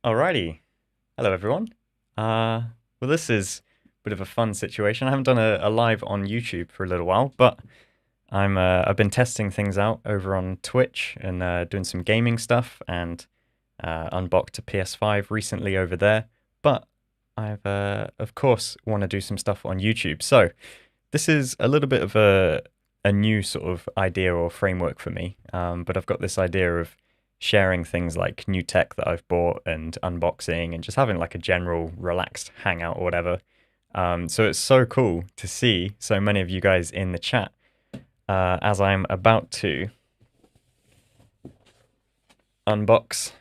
Alrighty. Hello, everyone. Well, this is a bit of a fun situation. I haven't done a live on YouTube for a little while, but I've been testing things out over on Twitch and doing some gaming stuff and unboxed a PS5 recently over there. But I've, of course, want to do some stuff on YouTube. So this is a little bit of a new sort of idea or framework for me. But I've got this idea of sharing things like new tech that I've bought and unboxing and just having like a general relaxed hangout or whatever. So it's so cool to see so many of you guys in the chat as I'm about to unbox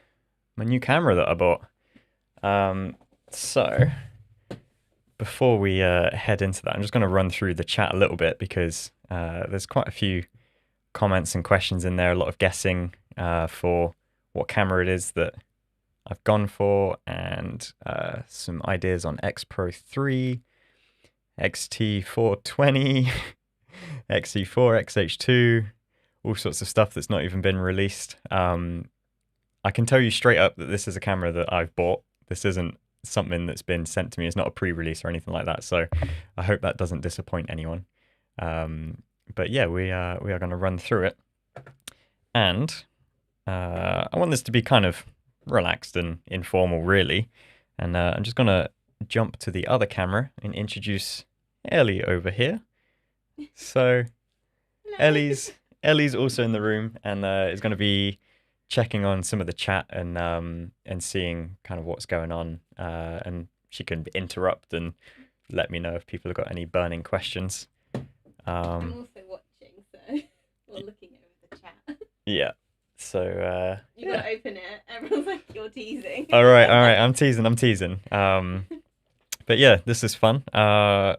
my new camera that I bought. So before we head into that, I'm just going to run through the chat a little bit because there's quite a few comments and questions in there, a lot of guessing for what camera it is that I've gone for, and some ideas on X Pro 3, X-T4 20, X-T4, XH2, all sorts of stuff that's not even been released. I can tell you straight up that this is a camera that I've bought. This isn't something that's been sent to me. It's not a pre-release or anything like that, so I hope that doesn't disappoint anyone. But yeah, we are going to run through it. And I want this to be kind of relaxed and informal, really. And I'm just going to jump to the other camera and introduce Ellie over here. So Ellie's also in the room and is going to be checking on some of the chat and seeing kind of what's going on. And she can interrupt and let me know if people have got any burning questions. I'm also watching, so we're looking over the chat. Yeah. So you gotta open it. Everyone's like, you're teasing. all right. I'm teasing. But yeah, this is fun. How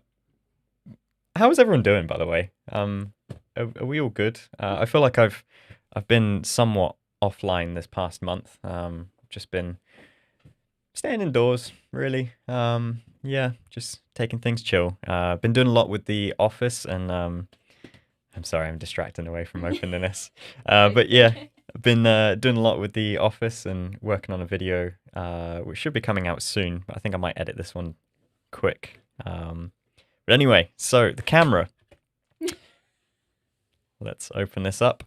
is everyone doing, by the way? Are we all good? I feel like I've been somewhat offline this past month. Just been staying indoors, really. Yeah, just taking things chill. Been doing a lot with the office, and I'm sorry, I'm distracting away from opening this. But yeah, I've been doing a lot with the office and working on a video, which should be coming out soon. But I think I might edit this one quick. But anyway, so the camera. Let's open this up.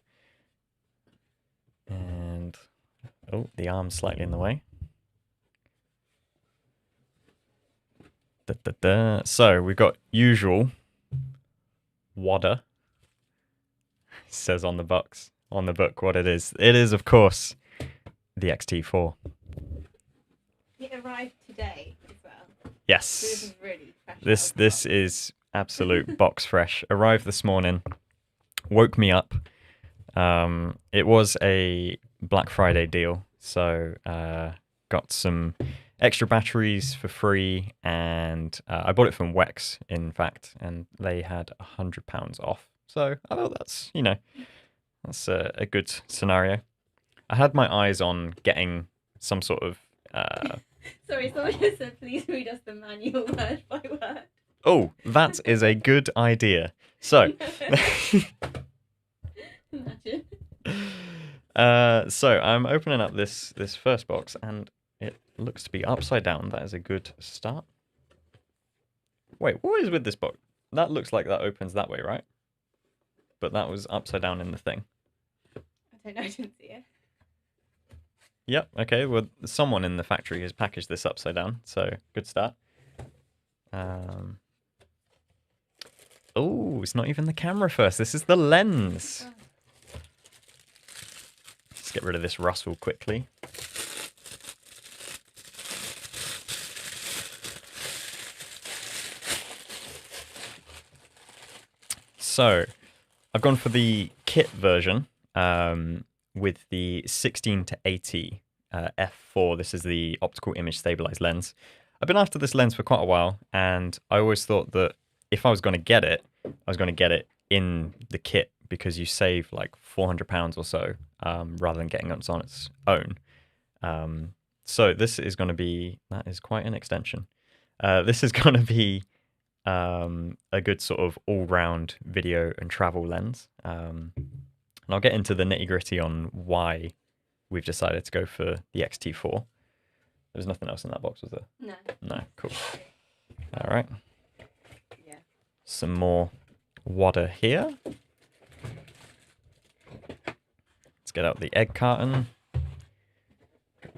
And oh, the arm's slightly in the way. So we've got usual WADA. It says on the book what it is. It is, of course, the X-T4. It arrived today as well. Yes. So this is really fresh. This is absolute box fresh. Arrived this morning. woke me up. It was a Black Friday deal, so got some extra batteries for free, and I bought it from Wex, in fact, and they had £100 off. So I thought that's, you know, that's a good scenario. I had my eyes on getting some sort of. Sorry, someone just said, please read us the manual word by word. Oh, that is a good idea. So. Imagine. So I'm opening up this first box, and it looks to be upside down. That is a good start. Wait, what is with this box? That looks like that opens that way, right? But that was upside down in the thing. I don't know, I didn't see it. Yep, okay, well, someone in the factory has packaged this upside down, so good start. Oh, it's not even the camera first. This is the lens. Oh. Let's get rid of this rustle quickly. So, I've gone for the kit version with the 16 to 80 f4. This is the optical image stabilized lens. I've been after this lens for quite a while, and I always thought that if I was going to get it, I was going to get it in the kit because you save like £400 or so rather than getting it on its own. So this is going to be, that is quite an extension. This is going to be a good sort of all-round video and travel lens. And I'll get into the nitty-gritty on why we've decided to go for the X-T4. There's nothing else in that box, was there? No. No, cool. All right. Yeah. Some more water here. Let's get out the egg carton.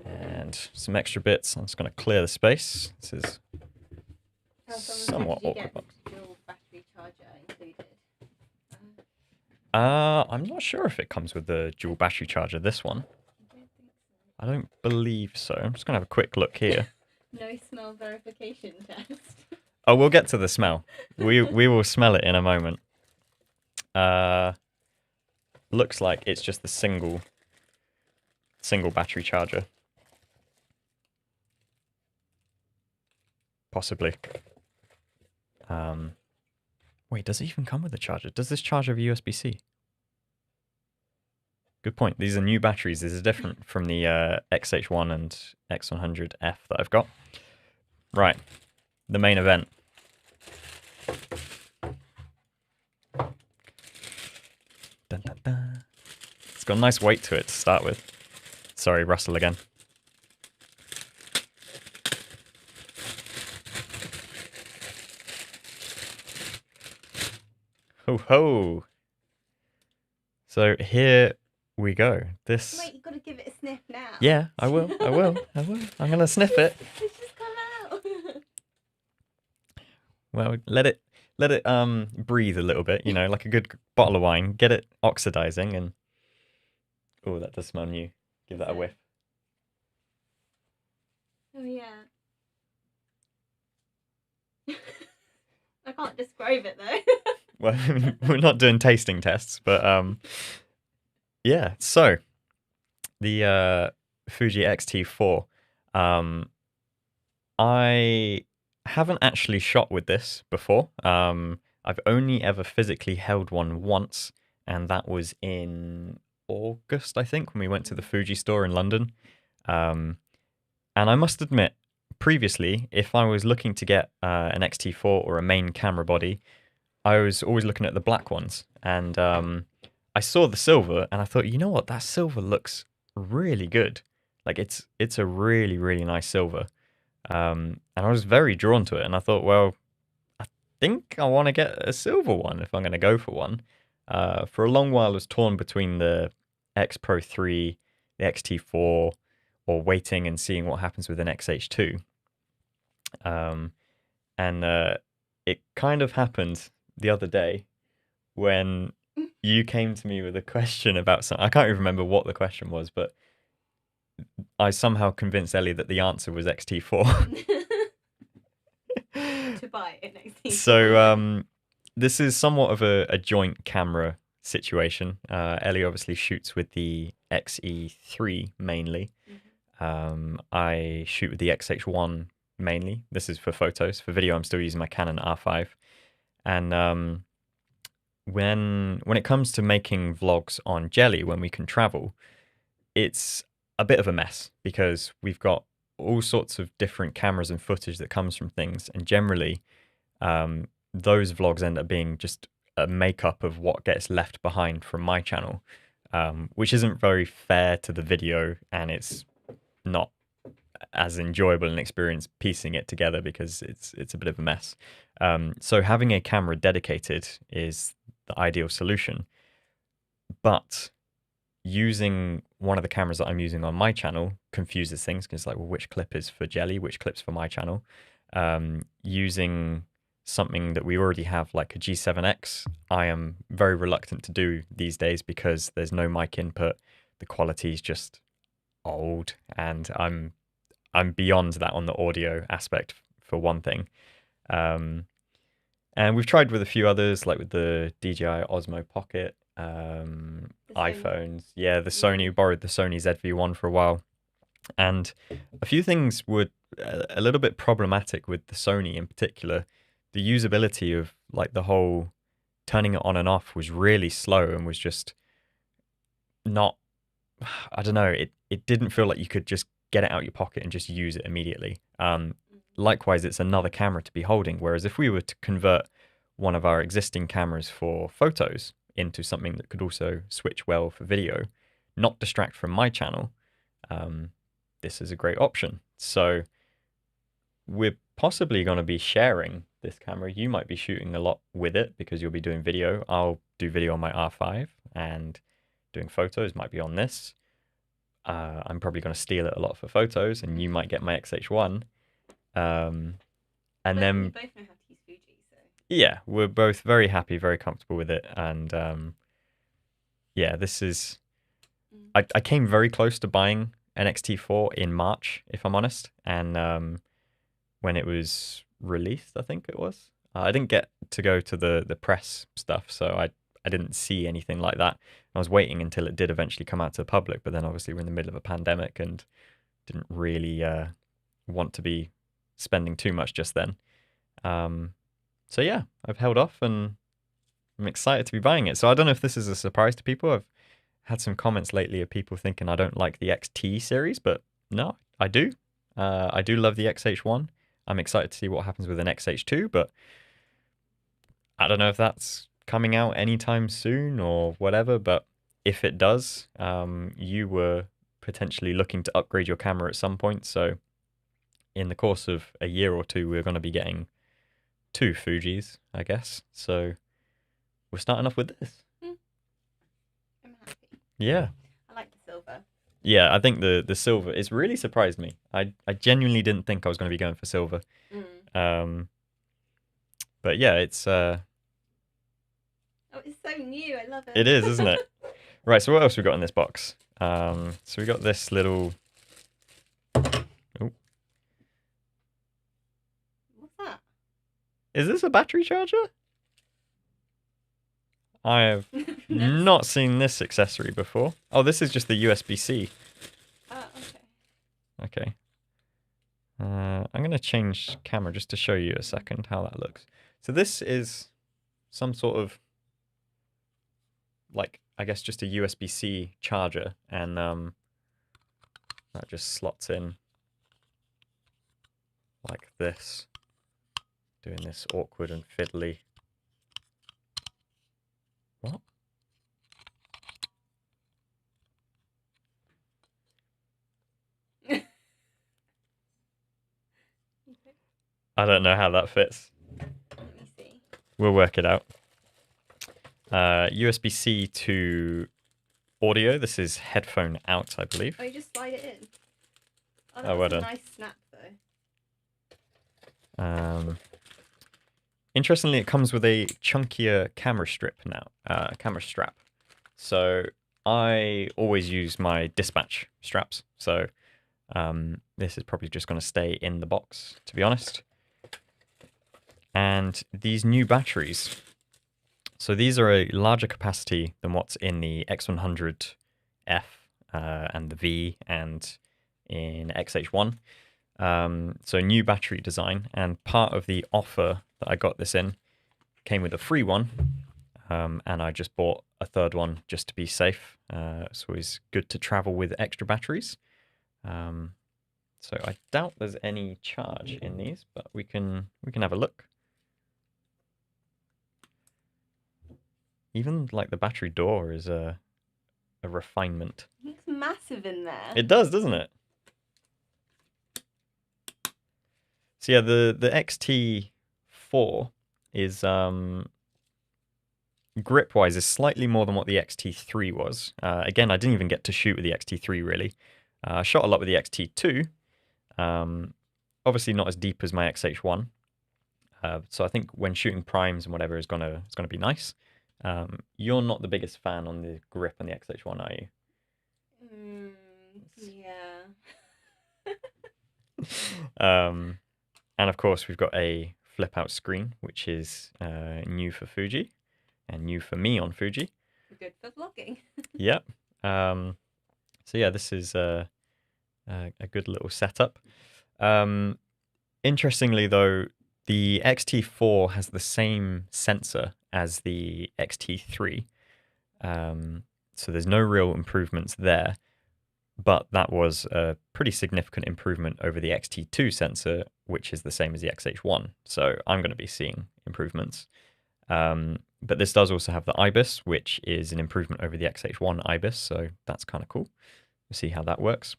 And some extra bits. I'm just going to clear the space. This is somewhat awkward box. Dual battery charger included? I'm not sure if it comes with the dual battery charger, this one. I don't believe so. I'm just going to have a quick look here. No smell verification test. Oh, we'll get to the smell. We will smell it in a moment. Looks like it's just the single battery charger. Possibly. Wait, does it even come with a charger? Does this charge over USB-C? Good point. These are new batteries. These are different from the XH1 and X100F that I've got. Right, the main event. Dun, dun, dun. It's got a nice weight to it to start with. Sorry, rustle again. Ho ho! So here we go. This. Wait, you've got to give it a sniff now. Yeah, I will. I'm gonna sniff it. It's just come out. Well, let it breathe a little bit, you know, like a good bottle of wine. Get it oxidizing, and oh, that does smell new. Give that a whiff. Oh yeah. I can't describe it though. Well, we're not doing tasting tests, but yeah. So the Fuji X-T4. I haven't actually shot with this before. I've only ever physically held one once, and that was in August, I think, when we went to the Fuji store in London. And I must admit, previously, if I was looking to get an X-T4 or a main camera body, I was always looking at the black ones. And I saw the silver, and I thought, you know what, that silver looks really good. Like, it's a really, really nice silver. And I was very drawn to it, and I thought, well, I think I want to get a silver one if I'm going to go for one. For a long while, I was torn between the X Pro 3, the X-T4, or waiting and seeing what happens with an XH2. And it kind of happened the other day when you came to me with a question about something. I can't even remember what the question was, but I somehow convinced Ellie that the answer was X-T4. To buy an X-T4. So this is somewhat of a joint camera situation. Ellie obviously shoots with the XE3 mainly. I shoot with the XH1 mainly. This is for photos. For video, I'm still using my Canon R5. And when it comes to making vlogs on Jelly, when we can travel, it's a bit of a mess because we've got all sorts of different cameras and footage that comes from things, and generally those vlogs end up being just a makeup of what gets left behind from my channel, which isn't very fair to the video, and it's not as enjoyable an experience piecing it together because it's a bit of a mess. So having a camera dedicated is the ideal solution, but using one of the cameras that I'm using on my channel confuses things because, like, well, which clip is for Jelly, which clip's for my channel? Using something that we already have, like a G7X, I am very reluctant to do these days because there's no mic input. The quality is just old, and I'm beyond that on the audio aspect, for one thing. And we've tried with a few others, like with the DJI Osmo Pocket, iPhones. Yeah, the Sony. We borrowed the Sony ZV-1 for a while. And a few things were a little bit problematic with the Sony in particular. The usability of, like, the whole turning it on and off was really slow and was just not, I don't know, it didn't feel like you could just get it out your pocket and just use it immediately. Likewise, it's another camera to be holding, whereas if we were to convert one of our existing cameras for photos into something that could also switch well for video, not distract from my channel, this is a great option. So we're possibly going to be sharing this camera. You might be shooting a lot with it because you'll be doing video. I'll do video on my R5, and doing photos might be on this. I'm probably going to steal it a lot for photos, and you might get my XH1. And then we both know how to use Fuji, so yeah, we're both very happy, very comfortable with it. And yeah, this is, I came very close to buying an X-T4 in March, if I'm honest. And when it was released, I think it was, I didn't get to go to the press stuff, so I didn't see anything like that. I was waiting until it did eventually come out to the public, but then obviously we're in the middle of a pandemic and didn't really want to be spending too much just then. So yeah, I've held off and I'm excited to be buying it. So I don't know if this is a surprise to people. I've had some comments lately of people thinking I don't like the XT series, but no, I do. I do love the XH1. I'm excited to see what happens with an XH2, but I don't know if that's coming out anytime soon or whatever. But if it does, you were potentially looking to upgrade your camera at some point. So in the course of a year or two, we're going to be getting 2 Fujis, I guess. So we're starting off with this. I'm happy. Yeah. I like the silver. Yeah, I think the silver, it's really surprised me. I genuinely didn't think I was going to be going for silver. But yeah, it's oh, it's so new. I love it. It is, isn't it? Right, so what else we got in this box? So we got this little, oh, What's that? is this a battery charger? I have not seen this accessory before. Oh, this is just the USB-C. Oh, okay. Okay. I'm going to change camera just to show you a second how that looks. So this is some sort of, like, I guess just a USB-C charger, and that just slots in like this, doing this awkward and fiddly. What? I don't know how that fits. Let me see. We'll work it out. USB-C to audio. This is headphone out, I believe. Oh, you just slide it in. Oh, Oh, well that's a done. nice snap, though. Interestingly, it comes with a chunkier camera strip now. Camera strap. So I always use my dispatch straps. So this is probably just going to stay in the box, to be honest. And these new batteries So these are a larger capacity than what's in the X100F and the V and in XH1. So new battery design, and part of the offer that I got this in came with a free one, and I just bought a third one just to be safe. It's always good to travel with extra batteries. So I doubt there's any charge in these, but we can have a look. Even like the battery door is a refinement. It looks massive in there. It does, doesn't it? So yeah, the X-T4 is grip-wise is slightly more than what the X-T3 was. Again, I didn't even get to shoot with the X-T3 really. I shot a lot with the X-T2. Obviously not as deep as my XH1. So I think when shooting primes and whatever is gonna be nice. You're not the biggest fan on the grip on the XH1, are you? Yeah. And of course we've got a flip out screen, which is new for Fuji and new for me on Fuji. Good for vlogging. Yep. So yeah, this is a good little setup. Interestingly though, the X-T4 has the same sensor as the X-T3. So there's no real improvements there, but that was a pretty significant improvement over the X-T2 sensor, which is the same as the XH1. So I'm going to be seeing improvements. But this does also have the IBIS, which is an improvement over the XH1 IBIS. So that's kind of cool. We'll see how that works.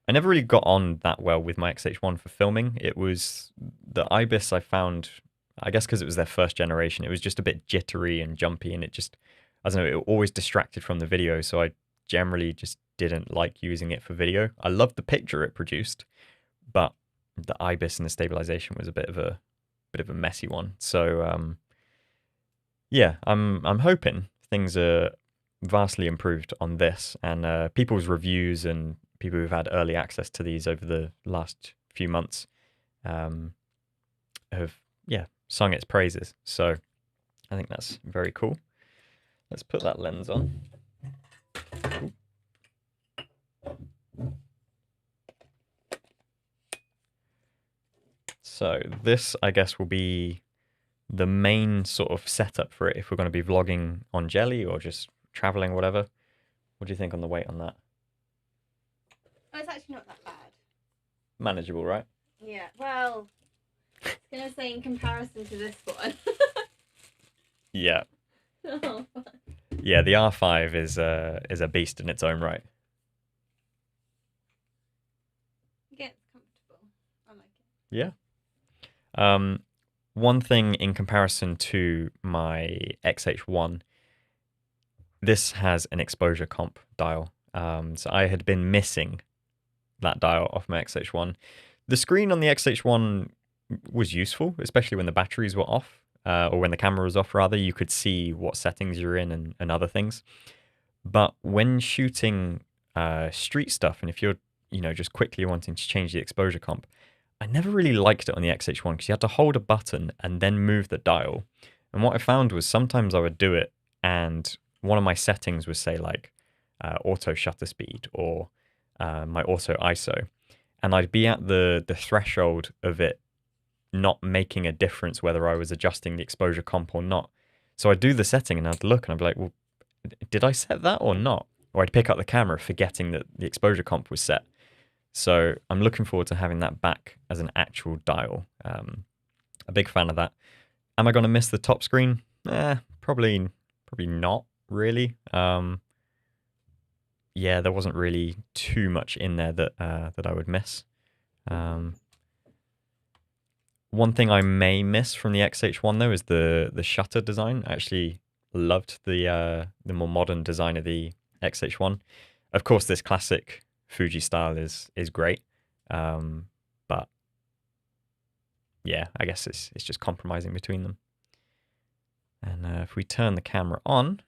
I never really got on that well with my XH1 for filming. It was the IBIS I found, I guess because it was their first generation, it was just a bit jittery and jumpy, and it just, I don't know, it always distracted from the video. So I generally just didn't like using it for video. I loved the picture it produced, but the IBIS and the stabilization was a bit of a messy one. So yeah, I'm hoping things are vastly improved on this, and people's reviews and people who've had early access to these over the last few months have sung its praises. So I think that's very cool. Let's put that lens on. Ooh. So this, I guess, will be the main sort of setup for it if we're going to be vlogging on jelly or just traveling, whatever. What do you think on the weight on that? Oh, it's actually not that bad. Manageable, right? Yeah, well, I was going to say in comparison to this one. Yeah. Oh, Yeah, the R5 is a beast in its own right. yeah, it's comfortable. I like it. Yeah. One thing in comparison to my XH1, this has an exposure comp dial. So I had been missing that dial off my XH1. The screen on the XH1 was useful, especially when the batteries were off, or when the camera was off, rather. You could see what settings you're in and other things. But when shooting street stuff, and if you're, just quickly wanting to change the exposure comp, I never really liked it on the XH1 because you had to hold a button and then move the dial. And what I found was sometimes I would do it and one of my settings was say like auto shutter speed or my auto ISO. And I'd be at the threshold of it not making a difference whether I was adjusting the exposure comp or not. So I'd do the setting and I'd look and I'd be like, well, did I set that or not? Or I'd pick up the camera forgetting that the exposure comp was set. So I'm looking forward to having that back as an actual dial. A big fan of that. Am I going to miss the top screen? Probably not really. Yeah, there wasn't really too much in there that I would miss. One thing I may miss from the XH1 though is the shutter design. I actually loved the more modern design of the XH1. Of course, this classic Fuji style is great, but yeah, I guess it's just compromising between them. And if we turn the camera on,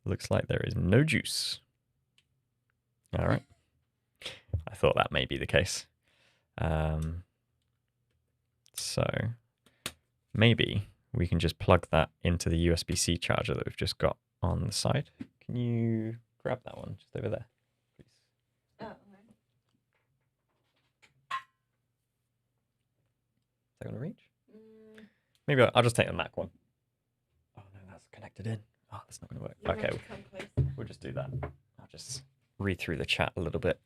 looks like there is no juice. All right, I thought that may be the case. So maybe we can just plug that into the USB-C charger that we've just got on the side. Can you grab that one just over there, please? Oh, Is that going to reach? Maybe I'll just take the Mac one. Oh no, that's connected in. Oh, that's not going to work. Okay, we'll just do that. I'll just read through the chat a little bit.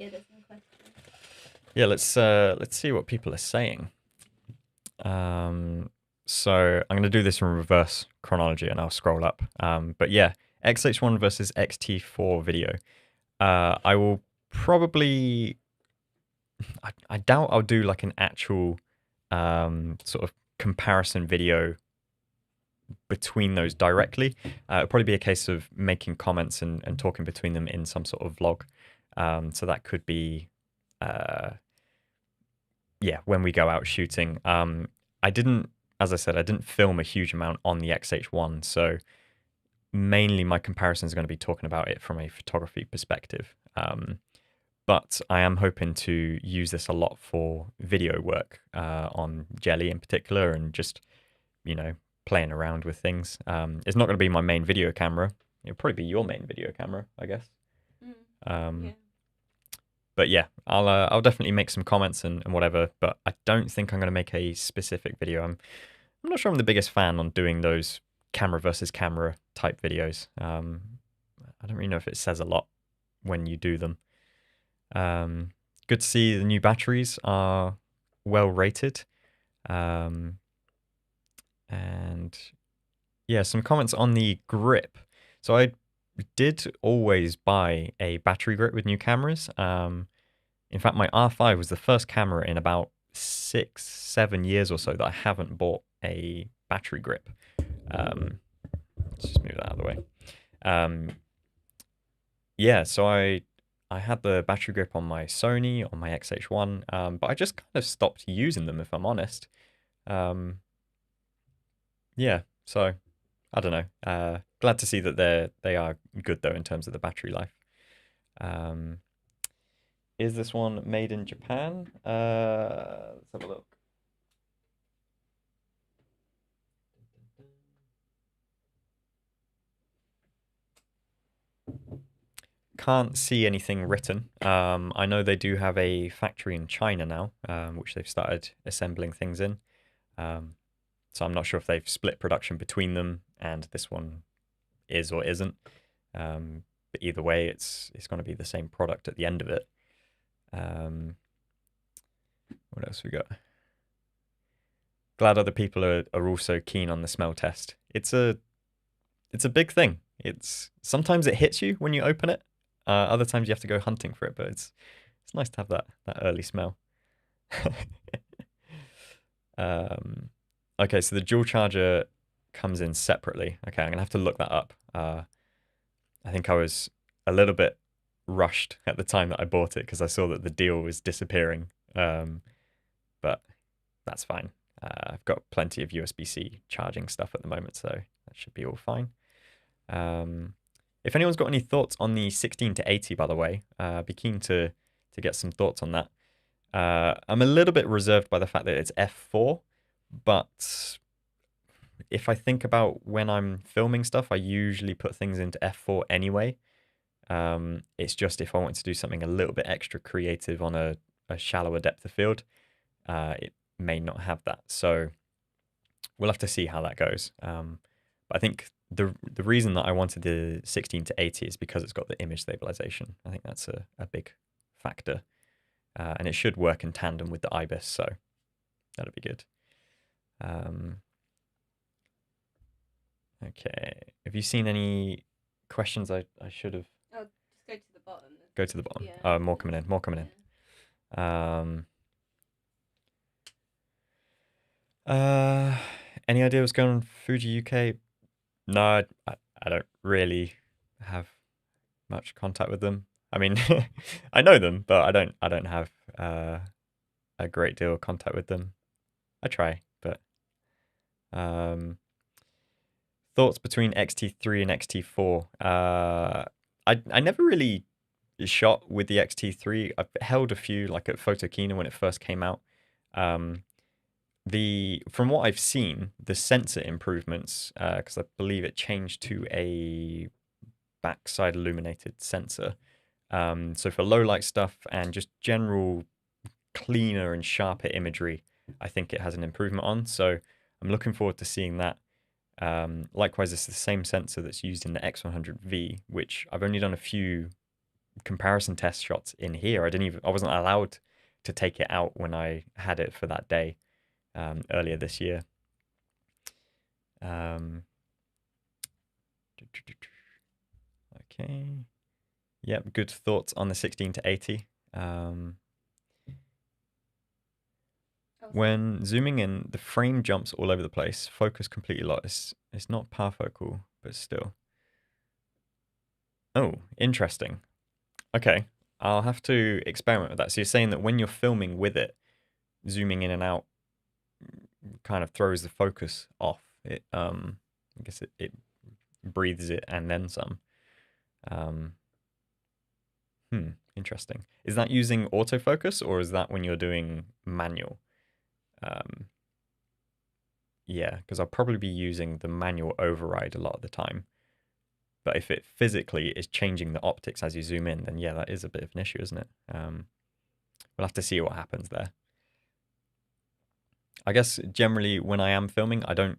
yeah, there's no question. Yeah, let's see what people are saying. So I'm going to do this in reverse chronology, and I'll scroll up. But yeah, X-H1 versus X-T4 video. I will probably. I doubt I'll do like an actual sort of comparison video between those directly. It'll probably be a case of making comments and talking between them in some sort of vlog. So that could be, yeah, when we go out shooting. As I said, I didn't film a huge amount on the X-H1, so mainly my comparisons are going to be talking about it from a photography perspective. But I am hoping to use this a lot for video work on Jelly in particular, and just, you know, playing around with things. It's not going to be my main video camera. It'll probably be your main video camera, I guess. Yeah. But yeah, I'll definitely make some comments and whatever. But I don't think I'm going to make a specific video. I'm not sure I'm the biggest fan on doing those camera versus camera type videos. I don't really know if it says a lot when you do them. Good to see the new batteries are well rated. And yeah, some comments on the grip. So I did always buy a battery grip with new cameras. In fact, my R5 was the first camera in about 6-7 years or so that I haven't bought a battery grip. Let's just move that out of the way. Yeah, so I had the battery grip on my Sony, on my X-H1, but I just kind of stopped using them, if I'm honest. Yeah, so I don't know. Glad to see that they are good though in terms of the battery life. Is this one made in Japan? Let's have a look. Can't see anything written. I know they do have a factory in China now, which they've started assembling things in. So I'm not sure if they've split production between them and this one is or isn't. But either way, it's going to be the same product at the end of it. What else we got? Glad other people are also keen on the smell test. It's a big thing. Sometimes it hits you when you open it. Other times you have to go hunting for it, but it's nice to have that early smell. Okay, so the dual charger comes in separately. Okay, I'm gonna have to look that up. I think I was a little bit rushed at the time that I bought it because I saw that the deal was disappearing. But that's fine. I've got plenty of USB-C charging stuff at the moment, so that should be all fine. If anyone's got any thoughts on the 16 to 80, by the way, I'd be keen to get some thoughts on that. I'm a little bit reserved by the fact that it's f4, but if I think about when I'm filming stuff, I usually put things into f4 anyway. It's just if I want to do something a little bit extra creative on a shallower depth of field, it may not have that. So we'll have to see how that goes. But I think the reason that I wanted the 16 to 80 is because it's got the image stabilization. I think that's a big factor. And it should work in tandem with the IBIS, so that'll be good. Okay. Have you seen any questions I should have? Oh, just go to the bottom. Go to the bottom. Yeah. Oh, more coming in. More coming in. Any idea what's going on Fuji UK? No, I don't really have much contact with them. I mean, I know them, but I don't have a great deal of contact with them. I try, but thoughts between X-T3 and X-T4. I never really shot with the X-T3. I've held a few, like at Photokina when it first came out. from what I've seen, the sensor improvements, because I believe it changed to a backside illuminated sensor. So for low light stuff and just general cleaner and sharper imagery, I think it has an improvement on. So I'm looking forward to seeing that. Likewise, it's the same sensor that's used in the X100V, which I've only done a few comparison test shots in here. I wasn't allowed to take it out when I had it for that day earlier this year. Okay. Yep, good thoughts on the 16 to 80. When zooming in, the frame jumps all over the place. Focus completely lost. It's not parafocal, but still. Oh, interesting. Okay, I'll have to experiment with that. So you're saying that when you're filming with it, zooming in and out kind of throws the focus off. I guess it breathes it and then some. Interesting. Is that using autofocus or is that when you're doing manual? Yeah, because I'll probably be using the manual override a lot of the time. But if it physically is changing the optics as you zoom in, then yeah, that is a bit of an issue, isn't it? We'll have to see what happens there. I guess generally when I am filming, I don't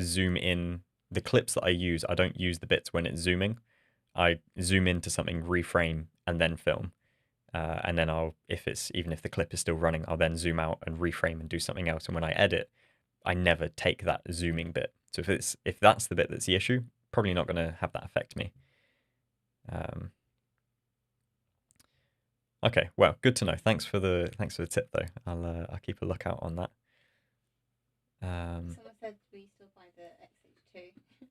zoom in. The clips that I use, I don't use the bits when it's zooming. I zoom into something, reframe, and then film. And then even if the clip is still running, I'll then zoom out and reframe and do something else. And when I edit, I never take that zooming bit. So if that's the bit that's the issue, probably not going to have that affect me. Okay, well, good to know. Thanks for the tip though. I'll keep a lookout on that. Someone said we still find the X-T4.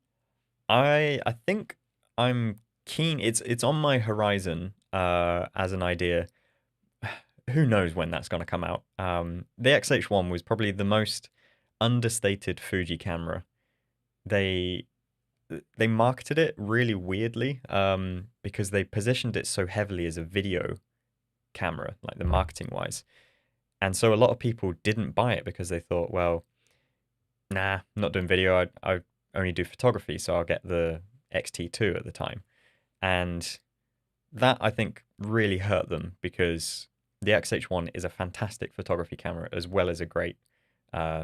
I think I'm keen. It's on my horizon as an idea. Who knows when that's going to come out? The X-H1 was probably the most understated Fuji camera. They marketed it really weirdly because they positioned it so heavily as a video camera, like the marketing wise. And so a lot of people didn't buy it because they thought, well, nah, I'm not doing video. I only do photography, so I'll get the X-T2 at the time. And that, I think, really hurt them because the X-H1 is a fantastic photography camera as well as a great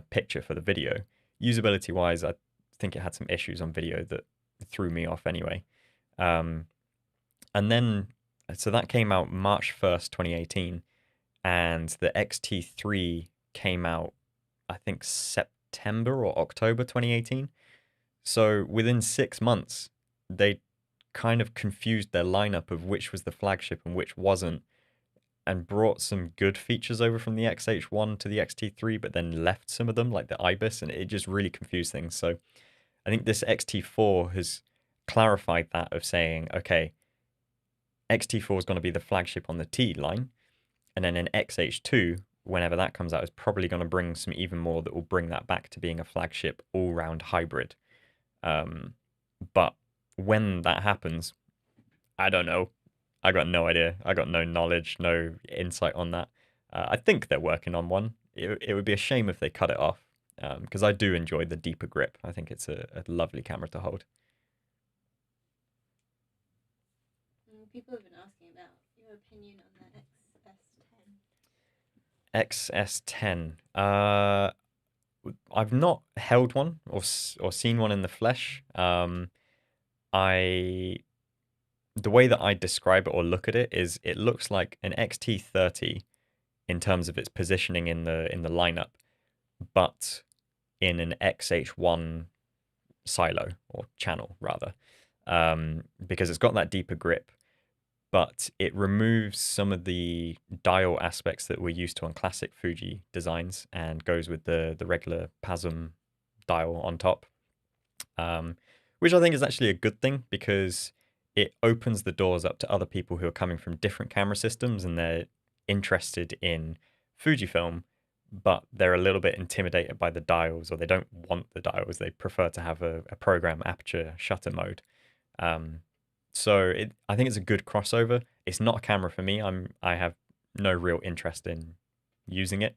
picture for the video. Usability-wise, I think it had some issues on video that threw me off anyway. And then, so that came out March 1st, 2018, and the X-T3 came out, I think, September or October 2018. So within 6 months, they kind of confused their lineup of which was the flagship and which wasn't, and brought some good features over from the X-H1 to the X-T3, but then left some of them, like the IBIS, and it just really confused things. So I think this X-T4 has clarified that of saying, okay, X-T4 is going to be the flagship on the T line, and then an X-H2, whenever that comes out, is probably going to bring some even more that will bring that back to being a flagship all-round hybrid. But when that happens, I don't know. I got no idea. I got no knowledge, no insight on that. I think they're working on one. It would be a shame if they cut it off because I do enjoy the deeper grip. I think it's a lovely camera to hold. People have been asking about your opinion on the XS10. I've not held one or seen one in the flesh. The way that I describe it or look at it is it looks like an XT30 in terms of its positioning in the lineup, but in an XH1 silo or channel rather, because it's got that deeper grip, but it removes some of the dial aspects that we're used to on classic Fuji designs and goes with the regular PASM dial on top, which I think is actually a good thing because it opens the doors up to other people who are coming from different camera systems and they're interested in Fujifilm, but they're a little bit intimidated by the dials or they don't want the dials. They prefer to have a program aperture shutter mode. So I think it's a good crossover. It's not a camera for me. I have no real interest in using it,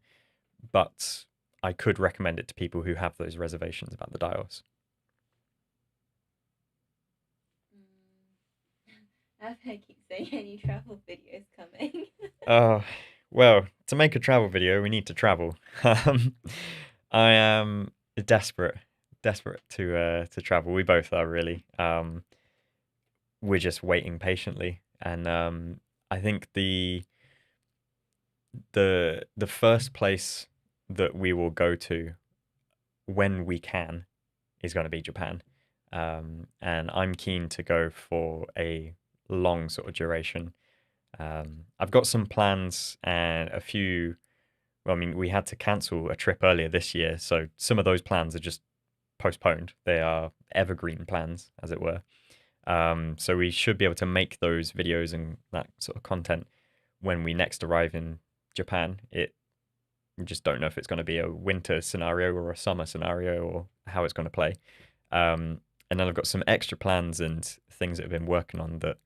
but I could recommend it to people who have those reservations about the dials. I keep saying any travel videos coming. Oh, well, to make a travel video, we need to travel. Um, I am desperate, desperate to travel. We both are really. We're just waiting patiently, and I think the first place that we will go to when we can is going to be Japan. And I'm keen to go for a long sort of duration. I've got some plans and a few. Well, I mean, we had to cancel a trip earlier this year, so some of those plans are just postponed. They are evergreen plans, as it were. So we should be able to make those videos and that sort of content when we next arrive in Japan. We just don't know if it's going to be a winter scenario or a summer scenario or how it's going to play. And then I've got some extra plans and things that I've been working on that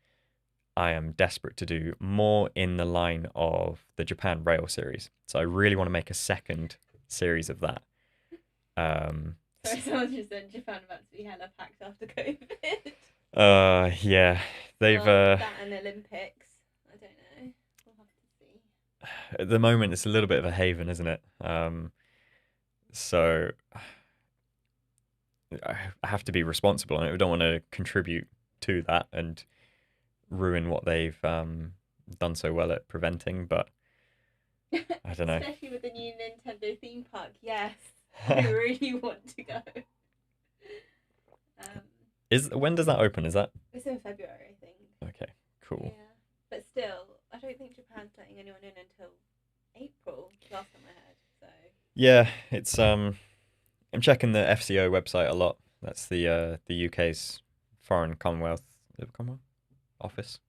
I am desperate to do, more in the line of the Japan Rail series. So I really want to make a second series of that. Sorry, someone just said Japan about to be hella packed after COVID. Yeah, they've That and Olympics. I don't know. We'll have to see. at the moment it's a little bit of a haven, isn't it? So I have to be responsible on it. We don't want to contribute to that and ruin what they've done so well at preventing, but I don't know. Especially with the new Nintendo theme park, yes. I really want to go. When does that open? Is that It's in February, I think. okay? Cool. Yeah. But still, I don't think Japan's letting anyone in until April, last time I heard. So Yeah, it's I'm checking the FCO website a lot. That's the UK's Foreign Commonwealth office.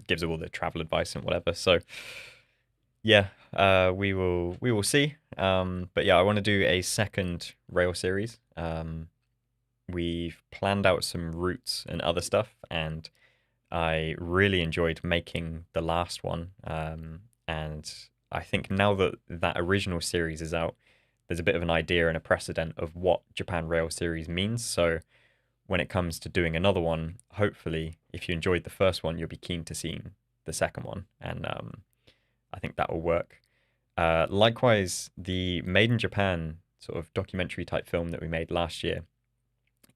Gives all the travel advice and whatever. So yeah, we will see. But yeah, I want to do a second rail series. We've planned out some routes and other stuff, and I really enjoyed making the last one. And I think now that that original series is out, there's a bit of an idea and a precedent of what Japan Rail series means. So when it comes to doing another one, hopefully, if you enjoyed the first one, you'll be keen to see the second one. And I think that will work. Likewise, the Made in Japan sort of documentary type film that we made last year,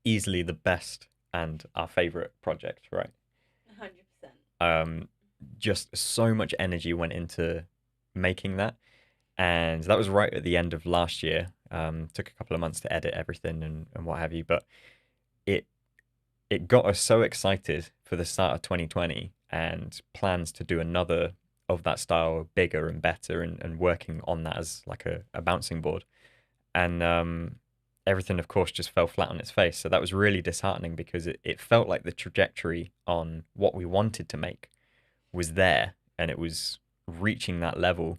easily the best and our favorite project, right? 100%. Just so much energy went into making that, and that was right at the end of last year. Took a couple of months to edit everything and what have you, but it got us so excited for the start of 2020 and plans to do another of that style, bigger and better, and working on that as like a bouncing board. And everything, of course, just fell flat on its face. So that was really disheartening because it felt like the trajectory on what we wanted to make was there and it was reaching that level.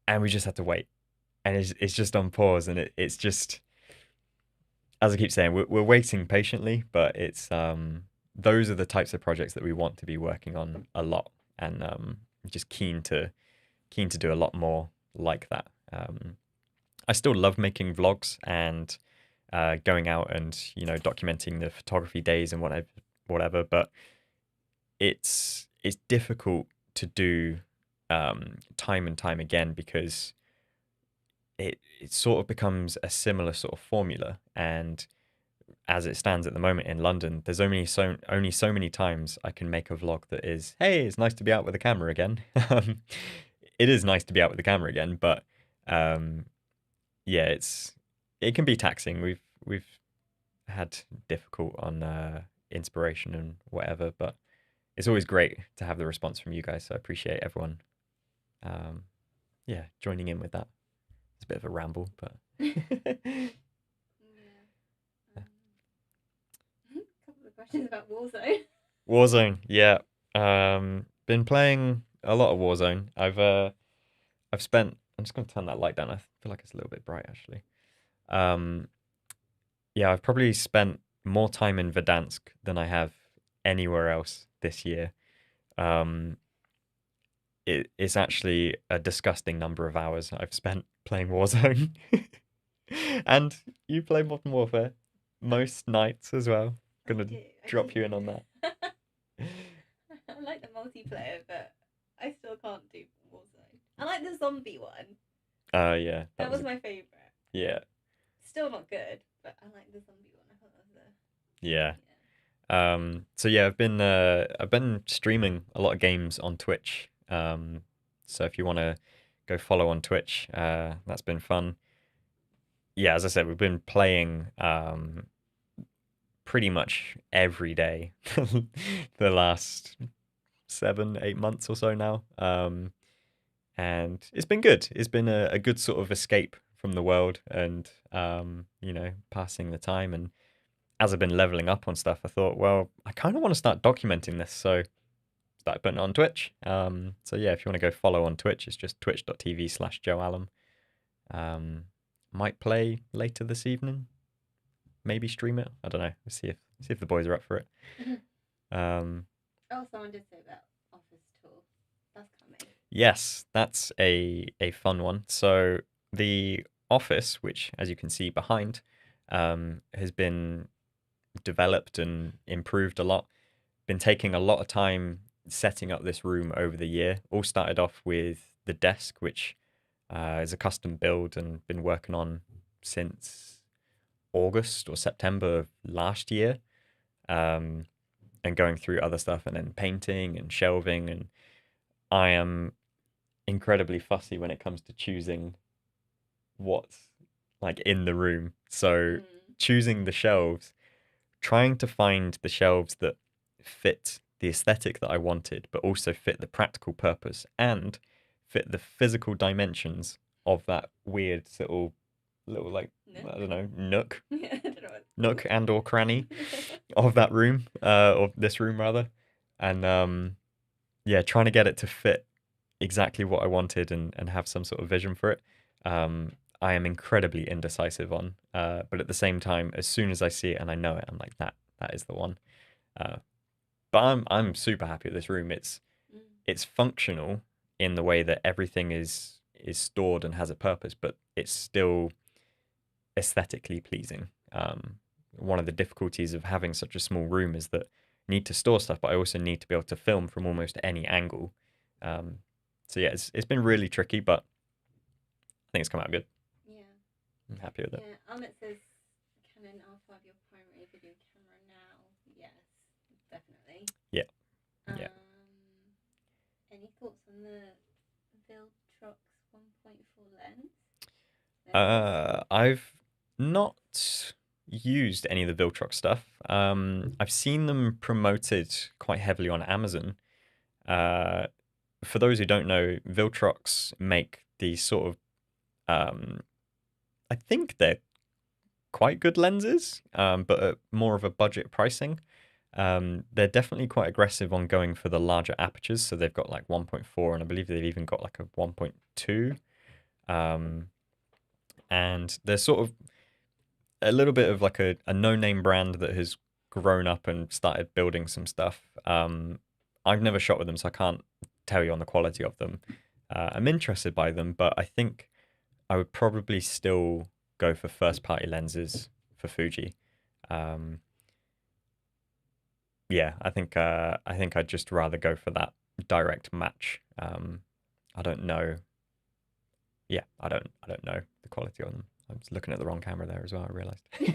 And we just had to wait. And it's just on pause. And it's just, as I keep saying, we're waiting patiently, but it's those are the types of projects that we want to be working on a lot. And just keen to do a lot more like that. I still love making vlogs and going out and documenting the photography days and whatever. But it's difficult to do time and time again because it sort of becomes a similar sort of formula. And as it stands at the moment in London, there's only so many times I can make a vlog that is, hey, it's nice to be out with the camera again. It is nice to be out with the camera again, but yeah, it can be taxing. We've had difficult on inspiration and whatever, but it's always great to have the response from you guys. So I appreciate everyone, yeah, joining in with that. It's a bit of a ramble, but Couple of questions about Warzone. Warzone, yeah. Been playing a lot of Warzone. I've spent. I'm just gonna turn that light down. I feel like it's a little bit bright actually. Yeah, I've probably spent more time in Verdansk than I have anywhere else this year. It's actually a disgusting number of hours I've spent playing Warzone. And you play Modern Warfare most nights as well. I Gonna do. drop you in on that. I like the multiplayer, but I still can't do Warzone. I like the zombie one. Yeah, That was my favourite. yeah, Still not good, but I like the zombie one. I thought that was yeah. yeah. So yeah, I've been streaming a lot of games on Twitch. So if you want to go follow on Twitch, that's been fun. Yeah, as I said, we've been playing pretty much every day the last 7, 8 months or so now. And it's been good. It's been a good sort of escape from the world and passing the time. And as I've been leveling up on stuff, I thought, well, I kind of want to start documenting this, so started putting it on Twitch. So yeah, if you want to go follow on Twitch, it's just twitch.tv/joeallam. Might play later this evening, maybe stream it. I don't know. We'll see if the boys are up for it. Oh, someone did say that office tour. That's coming. Yes, that's a fun one. So the office, which as you can see behind, has been developed and improved a lot. Been taking a lot of time setting up this room over the year. All started off with the desk, which is a custom build and been working on since August or September of last year. And going through other stuff and then painting and shelving. And I am incredibly fussy when it comes to choosing what's like in the room. So choosing the shelves, trying to find the shelves that fit the aesthetic that I wanted, but also fit the practical purpose and fit the physical dimensions of that weird little like Nook. I don't know, nook, I don't know what nook and or cranny of that room, of this room rather, and yeah, trying to get it to fit exactly what I wanted and have some sort of vision for it. I am incredibly indecisive on, but at the same time, as soon as I see it and I know it, I'm like that is the one. But I'm super happy with this room. It's functional in the way that everything is stored and has a purpose, but it's still aesthetically pleasing. One of the difficulties of having such a small room is that I need to store stuff, but I also need to be able to film from almost any angle. So yeah, it's been really tricky, but I think it's come out good. Yeah. I'm happy with it. Yeah. Amit says Canon R5 your primary video camera now. Yes, definitely. Yeah. Yeah. Any thoughts on the Viltrox 1.4 lens? I've not used any of the Viltrox stuff. I've seen them promoted quite heavily on Amazon. For those who don't know, Viltrox make these sort of, I think they're quite good lenses, but at more of a budget pricing. They're definitely quite aggressive on going for the larger apertures. So they've got like 1.4, and I believe they've even got like a 1.2. And they're sort of a little bit of like a no-name brand that has grown up and started building some stuff. I've never shot with them, so I can't tell you on the quality of them. I'm interested by them, but I think I would probably still go for first-party lenses for Fuji. Yeah, I think I'd just rather go for that direct match. I don't know. Yeah, I don't know the quality of them. I was looking at the wrong camera there as well, I realized. Have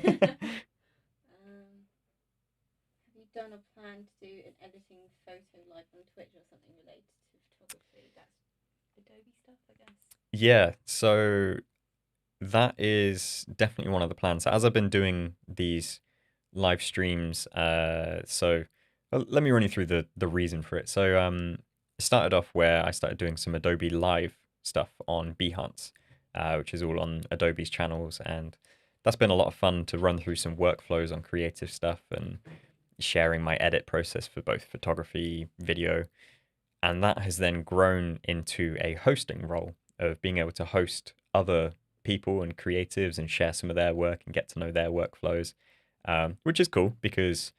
you done a plan to do an editing photo live on Twitch or something related to photography? That's Adobe stuff, I guess. Yeah, so that is definitely one of the plans. So as I've been doing these live streams, let me run you through the reason for it. So it started off where I started doing some Adobe Live stuff on Behance, which is all on Adobe's channels, and that's been a lot of fun to run through some workflows on creative stuff and sharing my edit process for both photography, video, and that has then grown into a hosting role of being able to host other people and creatives and share some of their work and get to know their workflows, which is cool because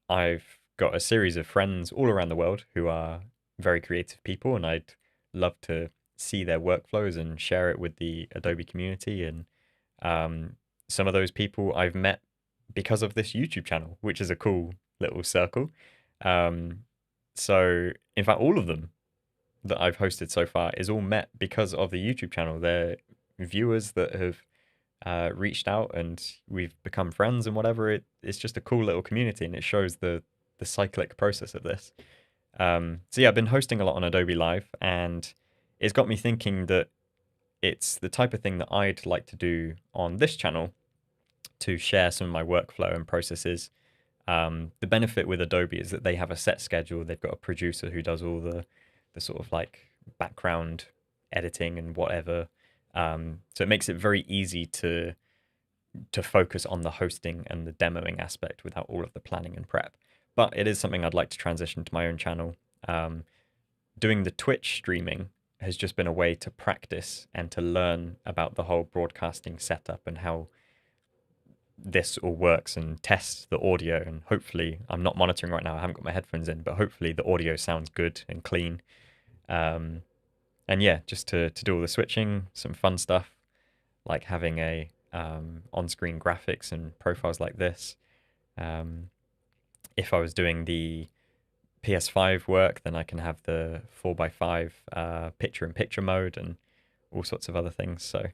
I've got a series of friends all around the world who are very creative people, and I'd love to see their workflows and share it with the Adobe community. And some of those people I've met because of this YouTube channel, which is a cool little circle. So in fact, all of them that I've hosted so far is all met because of the YouTube channel. They're viewers that have reached out and we've become friends and whatever. It's just a cool little community, and it shows the cyclic process of this. So yeah, I've been hosting a lot on Adobe Live, and it's got me thinking that it's the type of thing that I'd like to do on this channel, to share some of my workflow and processes. The benefit with Adobe is that they have a set schedule. They've got a producer who does all the sort of like background editing and whatever. So it makes it very easy to focus on the hosting and the demoing aspect without all of the planning and prep. But it is something I'd like to transition to my own channel. Doing the Twitch streaming has just been a way to practice and to learn about the whole broadcasting setup and how this all works, and test the audio. And hopefully, I'm not monitoring right now, I haven't got my headphones in, but hopefully the audio sounds good and clean. And yeah, just to do all the switching, some fun stuff like having a on-screen graphics and profiles like this. If I was doing the PS5 work, then I can have the 4x5 picture-in-picture mode and all sorts of other things. So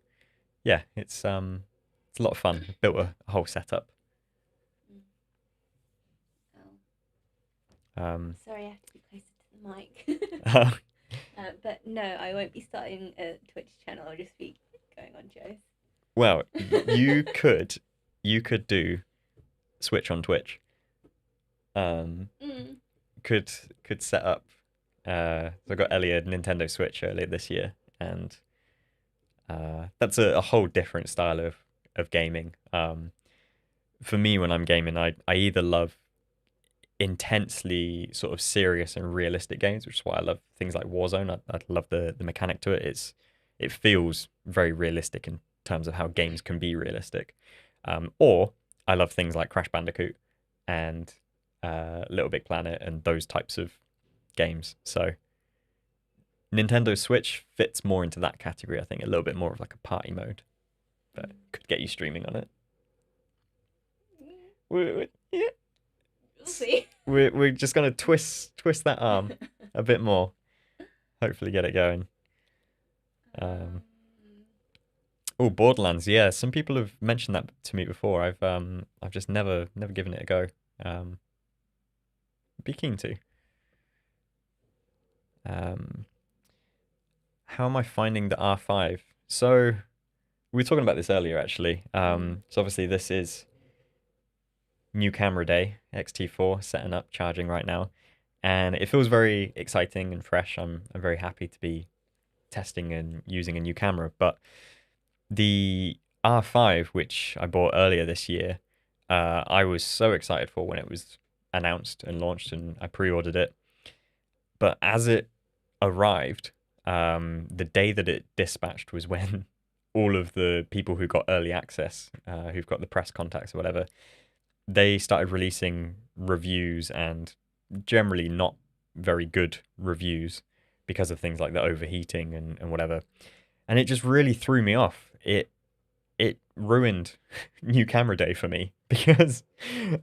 yeah, it's a lot of fun. I've built a whole setup. Sorry, I have to be closer to the mic. But no, I won't be starting a Twitch channel. I'll just be going on Joe's. Well, you could do Switch on Twitch. Could set up. So I got Ellie a Nintendo Switch earlier this year, and that's a whole different style of gaming. For me, when I'm gaming, I either love intensely sort of serious and realistic games, which is why I love things like Warzone. I love the mechanic to it. It feels very realistic in terms of how games can be realistic. Or I love things like Crash Bandicoot and Little Big Planet and those types of games. So Nintendo Switch fits more into that category, I think, a little bit more of like a party mode, but could get you streaming on it. Yeah. We'll see. We're just gonna twist that arm a bit more. Hopefully get it going. Oh, Borderlands, yeah. Some people have mentioned that to me before. I've just never given it a go. Be keen to. How am I finding the R5? So we were talking about this earlier, actually. So obviously this is new camera day, X-T4, setting up, charging right now, and it feels very exciting and fresh. I'm very happy to be testing and using a new camera. But the R5, which I bought earlier this year, I was so excited for when it was announced and launched, and I pre-ordered it. But as it arrived, the day that it dispatched was when all of the people who got early access, who've got the press contacts or whatever, they started releasing reviews, and generally not very good reviews because of things like the overheating and whatever. And it just really threw me off. It ruined new camera day for me, because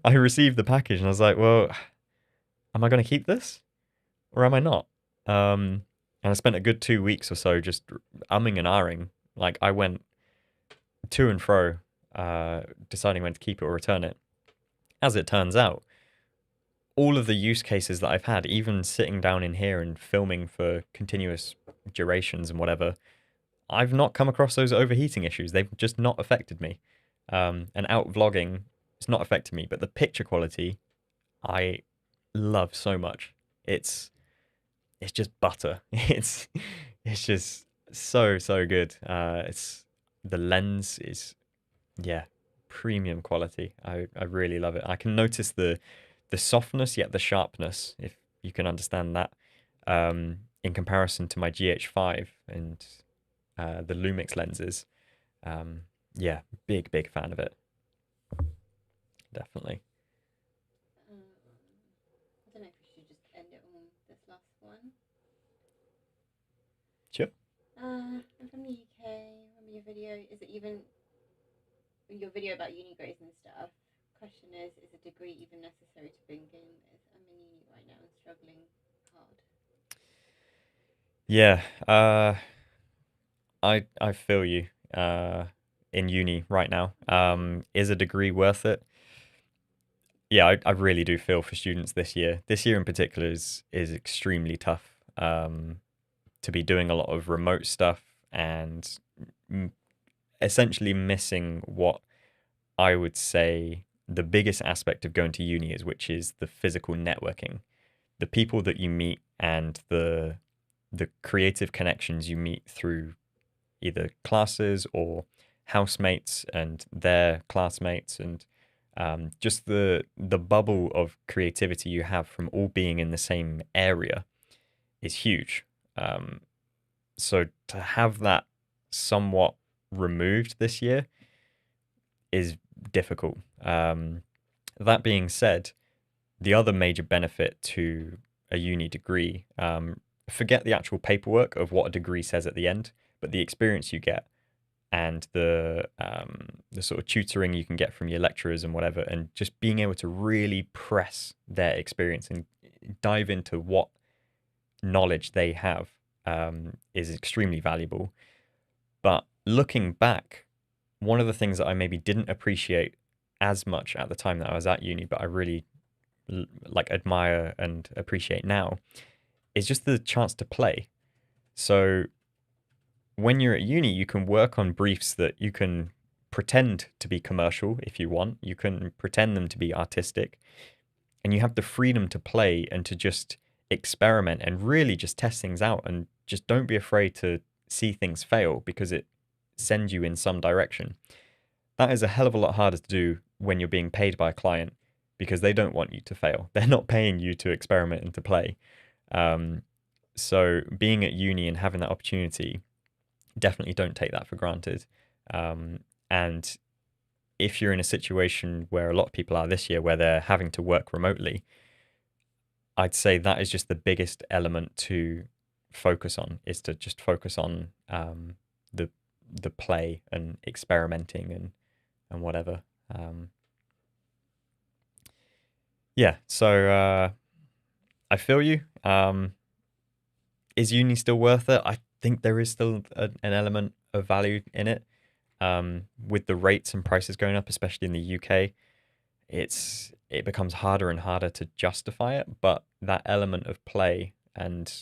I received the package and I was like, well, am I going to keep this or am I not? And I spent a good 2 weeks or so just umming and ahhing. Like, I went to and fro, deciding when to keep it or return it. As it turns out, all of the use cases that I've had, even sitting down in here and filming for continuous durations and whatever, I've not come across those overheating issues. They've just not affected me. And out vlogging, it's not affected me. But the picture quality, I love so much. It's just butter. It's just so good. The lens is, yeah, premium quality. I really love it. I can notice the softness yet the sharpness, if you can understand that, in comparison to my GH5 and the Lumix lenses. Yeah, big fan of it. Definitely. I don't know if we should just end it on this last one. Sure. your video? Is it even your video about uni grades and stuff? Question is a degree even necessary to begin with? I'm in uni right now and struggling hard. Yeah, I feel you. In uni right now. Is a degree worth it? Yeah, I really do feel for students this year. This year in particular is extremely tough. To be doing a lot of remote stuff and essentially missing what I would say the biggest aspect of going to uni is, which is the physical networking, the people that you meet and the creative connections you meet through either classes or housemates and their classmates, and just the bubble of creativity you have from all being in the same area is huge. So to have that somewhat removed this year is difficult. That being said, the other major benefit to a uni degree, forget the actual paperwork of what a degree says at the end, but the experience you get and the sort of tutoring you can get from your lecturers and whatever, and just being able to really press their experience and dive into what knowledge they have is extremely valuable. But looking back, one of the things that I maybe didn't appreciate as much at the time that I was at uni, but I really like admire and appreciate now, is just the chance to play. So when you're at uni, you can work on briefs that you can pretend to be commercial if you want. You can pretend them to be artistic, and you have the freedom to play and to just experiment and really just test things out, and just don't be afraid to see things fail because it sends you in some direction. That is a hell of a lot harder to do when you're being paid by a client, because they don't want you to fail. They're not paying you to experiment and to play. So being at uni and having that opportunity, definitely don't take that for granted. And if you're in a situation where a lot of people are this year, where they're having to work remotely, I'd say that is just the biggest element to focus on, is to just focus on the play and experimenting and whatever. Yeah, so I feel you. Is uni still worth it? I think there is still an element of value in it. With the rates and prices going up, especially in the UK, it becomes harder and harder to justify it. But that element of play and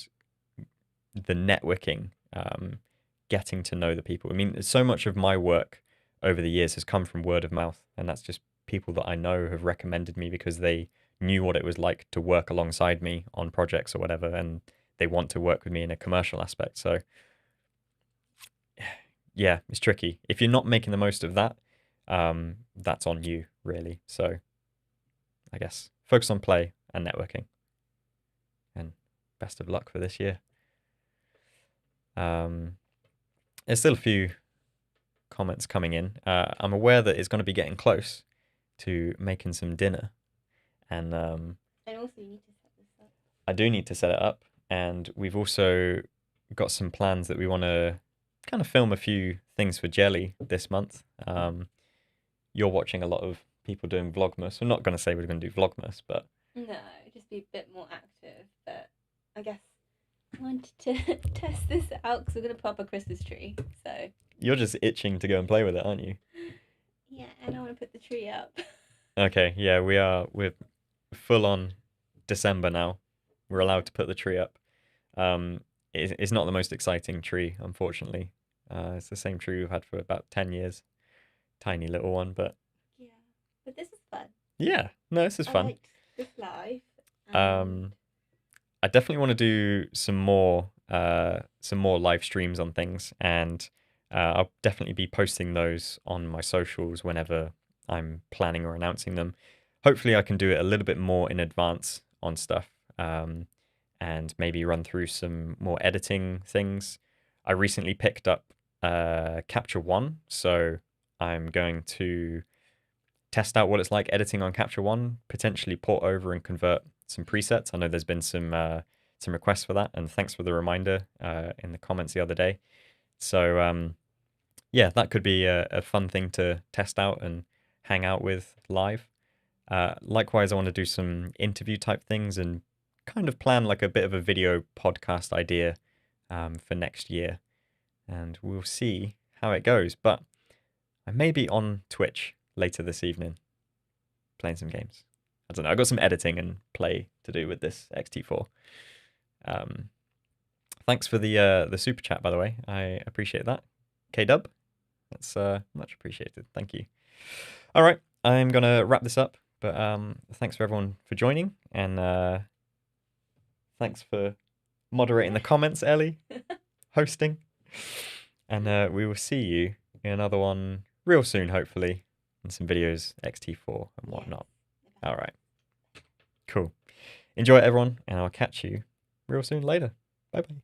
the networking, getting to know the people. I mean, so much of my work over the years has come from word of mouth, and that's just people that I know have recommended me because they knew what it was like to work alongside me on projects or whatever, and they want to work with me in a commercial aspect. So yeah, it's tricky. If you're not making the most of that, that's on you, really. So I guess focus on play and networking, and best of luck for this year. There's still a few comments coming in. I'm aware that it's going to be getting close to making some dinner, and also you need to set this up. I do need to set it up, and we've also got some plans that we want to kind of film a few things for Jelly this month. You're watching a lot of people doing Vlogmas. I'm not going to say we're going to do Vlogmas, but No, just be a bit more active. But I guess I wanted to test this out because we're going to put up a Christmas tree. So you're just itching to go and play with it, aren't you? yeah, and I want to put the tree up. Okay, yeah, we're full on December now. We're allowed to put the tree up. It's not the most exciting tree, unfortunately. It's the same tree we've had for about 10 years. Tiny little one, but Yeah, but this is fun. yeah, no, this is I fun. liked this live. I definitely want to do some more live streams on things, and I'll definitely be posting those on my socials whenever I'm planning or announcing them. Hopefully I can do it a little bit more in advance on stuff, and maybe run through some more editing things. I recently picked up Capture One, so I'm going to test out what it's like editing on Capture One, potentially port over and convert some presets. I know there's been some requests for that, and thanks for the reminder in the comments the other day. So yeah, that could be a fun thing to test out and hang out with live. Likewise, I want to do some interview type things and kind of plan like a bit of a video podcast idea for next year. And we'll see how it goes. But I may be on Twitch later this evening playing some games. I don't know. I've got some editing and play to do with this X-T4. Thanks for the super chat, by the way. I appreciate that. K-Dub, that's much appreciated. Thank you. All right, I'm going to wrap this up. But thanks for everyone for joining. And thanks for moderating the comments, Ellie, hosting. And we will see you in another one real soon, hopefully, and some videos, X-T4 and whatnot. All right. Cool. Enjoy it, everyone, and I'll catch you real soon later. Bye-bye.